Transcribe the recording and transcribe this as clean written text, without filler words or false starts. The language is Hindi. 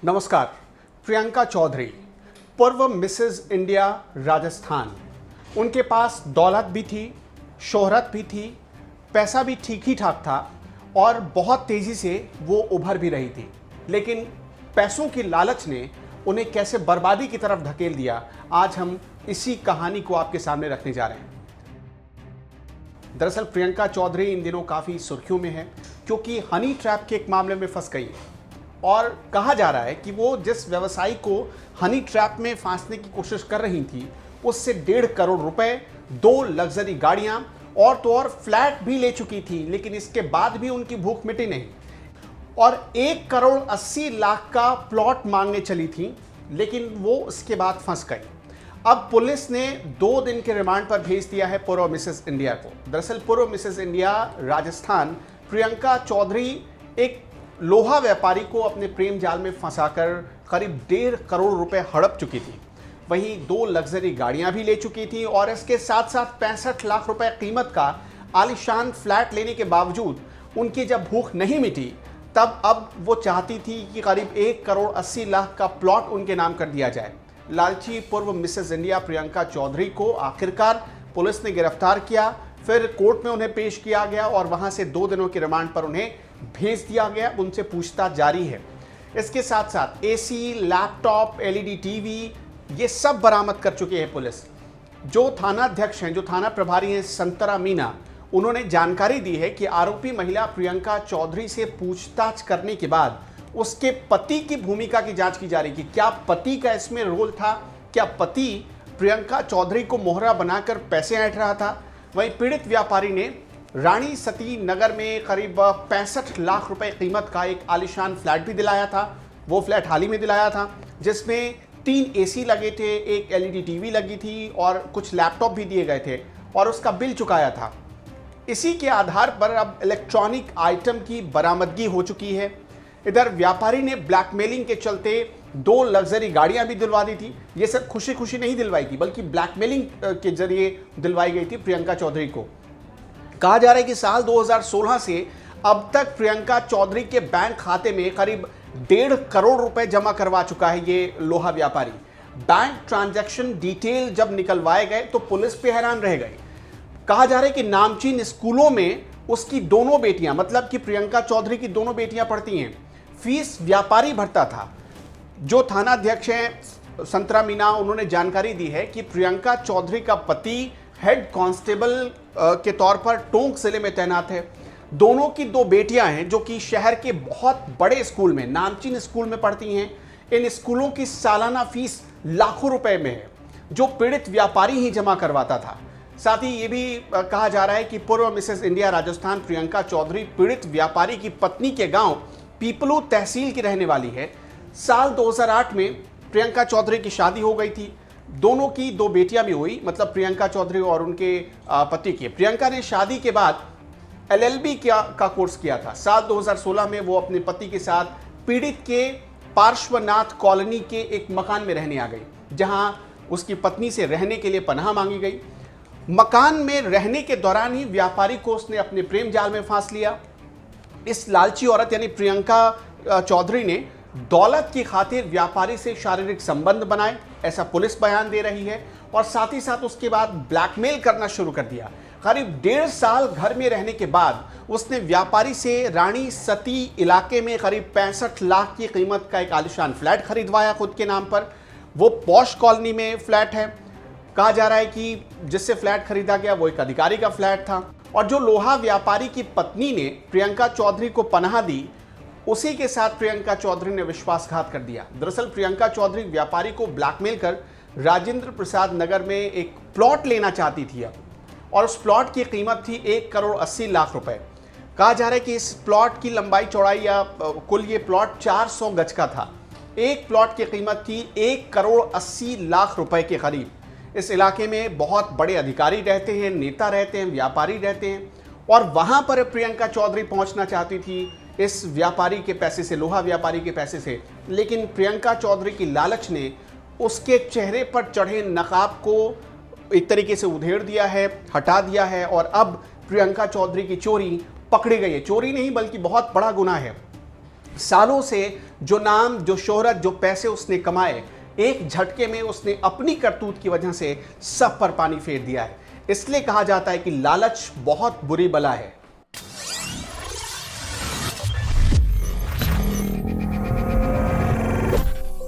नमस्कार। प्रियंका चौधरी, पूर्व मिसेज इंडिया राजस्थान। उनके पास दौलत भी थी, शोहरत भी थी, पैसा भी ठीक ही ठाक था और बहुत तेज़ी से वो उभर भी रही थी। लेकिन पैसों की लालच ने उन्हें कैसे बर्बादी की तरफ धकेल दिया, आज हम इसी कहानी को आपके सामने रखने जा रहे हैं। दरअसल प्रियंका चौधरी इन दिनों काफ़ी सुर्खियों में है क्योंकि हनी ट्रैप के एक मामले में फंस गई है और कहा जा रहा है कि वो जिस व्यवसायी को हनी ट्रैप में फांसने की कोशिश कर रही थी उससे 1.5 करोड़ रुपए, 2 लग्जरी गाड़ियां और तो और फ्लैट भी ले चुकी थी, लेकिन इसके बाद भी उनकी भूख मिटी नहीं और 1 करोड़ 80 लाख का प्लॉट मांगने चली थी, लेकिन वो उसके बाद फंस गई। अब पुलिस ने 2 दिन के रिमांड पर भेज दिया है पूर्व मिसेस इंडिया को। दरअसल पूर्व मिसेस इंडिया राजस्थान प्रियंका चौधरी एक लोहा व्यापारी को अपने प्रेम जाल में फंसाकर करीब 1.5 करोड़ रुपए हड़प चुकी थी। वहीं 2 लग्जरी गाड़ियां भी ले चुकी थी और इसके साथ साथ 65 लाख रुपए कीमत का आलीशान फ्लैट लेने के बावजूद उनकी जब भूख नहीं मिटी तब अब वो चाहती थी कि करीब 1 करोड़ 80 लाख का प्लॉट उनके नाम कर दिया जाए। लालची पूर्व मिसेस इंडिया प्रियंका चौधरी को आखिरकार पुलिस ने गिरफ्तार किया, फिर कोर्ट में उन्हें पेश किया गया और वहां से 2 दिनों के रिमांड पर उन्हें भेज दिया गया। उनसे पूछताछ जारी है। इसके साथ साथ एसी, लैपटॉप, एलईडी टीवी ये सब बरामद कर चुकी है पुलिस। जो थाना अध्यक्ष हैं, जो थाना प्रभारी हैं संतरा मीना, उन्होंने जानकारी दी है कि आरोपी महिला प्रियंका चौधरी से पूछताछ करने के बाद उसके पति की भूमिका की जांच की जा रही है कि क्या पति का इसमें रोल था, क्या पति प्रियंका चौधरी को मोहरा बनाकर पैसे ऐंठ रहा था। वहीं पीड़ित व्यापारी ने रानी सती नगर में करीब 65 लाख रुपए कीमत का एक आलीशान फ्लैट भी दिलाया था। वो फ्लैट हाल ही में दिलाया था जिसमें 3 एसी लगे थे, एक एलईडी टीवी लगी थी और कुछ लैपटॉप भी दिए गए थे और उसका बिल चुकाया था। इसी के आधार पर अब इलेक्ट्रॉनिक आइटम की बरामदगी हो चुकी है। इधर व्यापारी ने ब्लैकमेलिंग के चलते 2 लग्जरी गाड़ियां भी दिलवा दी थी। ये सब खुशी खुशी नहीं दिलवाई थी बल्कि ब्लैकमेलिंग के जरिए दिलवाई गई थी प्रियंका चौधरी को। कहा जा रहा है कि साल 2016 से अब तक प्रियंका चौधरी के बैंक खाते में करीब 1.5 करोड़ रुपए जमा करवा चुका है ये लोहा व्यापारी। बैंक ट्रांजैक्शन डिटेल जब निकलवाए गए तो पुलिस पे हैरान रह गई। कहा जा रहा है कि नामचीन स्कूलों में उसकी दोनों बेटियां, मतलब कि प्रियंका चौधरी की दोनों बेटियां पढ़ती हैं, फीस व्यापारी भरता था। जो थाना अध्यक्ष हैं संतरा मीना, उन्होंने जानकारी दी है कि प्रियंका चौधरी का पति हेड कांस्टेबल के तौर पर टोंक जिले में तैनात है। दोनों की 2 बेटियां हैं जो कि शहर के बहुत बड़े स्कूल में, नामचीन स्कूल में पढ़ती हैं। इन स्कूलों की सालाना फीस लाखों रुपए में है जो पीड़ित व्यापारी ही जमा करवाता था। साथ ही ये भी कहा जा रहा है कि पूर्व मिसेस इंडिया राजस्थान प्रियंका चौधरी पीड़ित व्यापारी की पत्नी के गांव पीपलू तहसील की रहने वाली है। साल 2008 में प्रियंका चौधरी की शादी हो गई थी। दोनों की 2 बेटियां भी हुई, मतलब प्रियंका चौधरी और उनके पति की। प्रियंका ने शादी के बाद LLB का कोर्स किया था। साल 2016 में वो अपने पति के साथ पीड़ित के पार्श्वनाथ कॉलोनी के एक मकान में रहने आ गई, जहां उसकी पत्नी से रहने के लिए पनाह मांगी गई। मकान में रहने के दौरान ही व्यापारी को उसने अपने प्रेम जाल में फांस लिया। इस लालची औरत यानी प्रियंका चौधरी ने दौलत की खातिर व्यापारी से शारीरिक संबंध बनाए, ऐसा पुलिस बयान दे रही है, और साथ ही साथ उसके बाद ब्लैकमेल करना शुरू कर दिया। करीब 1.5 साल घर में रहने के बाद उसने व्यापारी से रानी सती इलाके में करीब 65 लाख की कीमत का एक आलीशान फ्लैट खरीदवाया खुद के नाम पर। वो पॉश कॉलोनी में फ्लैट है। कहा जा रहा है कि जिससे फ्लैट खरीदा गया वो एक अधिकारी का फ्लैट था और जो लोहा व्यापारी की पत्नी ने प्रियंका चौधरी को पनाह दी, उसी के साथ प्रियंका चौधरी ने विश्वासघात कर दिया। दरअसल प्रियंका चौधरी व्यापारी को ब्लैकमेल कर राजेंद्र प्रसाद नगर में एक प्लॉट लेना चाहती थी और उस प्लॉट की कीमत थी 1 करोड़ 80 लाख रुपए। कहा जा रहा है कि इस प्लॉट की लंबाई चौड़ाई या कुल ये प्लॉट 400 गज का था। एक प्लॉट की कीमत थी 1 करोड़ 80 लाख रुपए के करीब। इस इलाके में बहुत बड़े अधिकारी रहते हैं, नेता रहते हैं, व्यापारी रहते हैं और वहां पर प्रियंका चौधरी पहुंचना चाहती थी इस व्यापारी के पैसे से, लोहा व्यापारी के पैसे से। लेकिन प्रियंका चौधरी की लालच ने उसके चेहरे पर चढ़े नकाब को एक तरीके से उधेड़ दिया है, हटा दिया है और अब प्रियंका चौधरी की चोरी पकड़ी गई है। चोरी नहीं बल्कि बहुत बड़ा गुनाह है। सालों से जो नाम, जो शोहरत, जो पैसे उसने कमाए, एक झटके में उसने अपनी करतूत की वजह से सब पर पानी फेर दिया है। इसलिए कहा जाता है कि लालच बहुत बुरी बला है।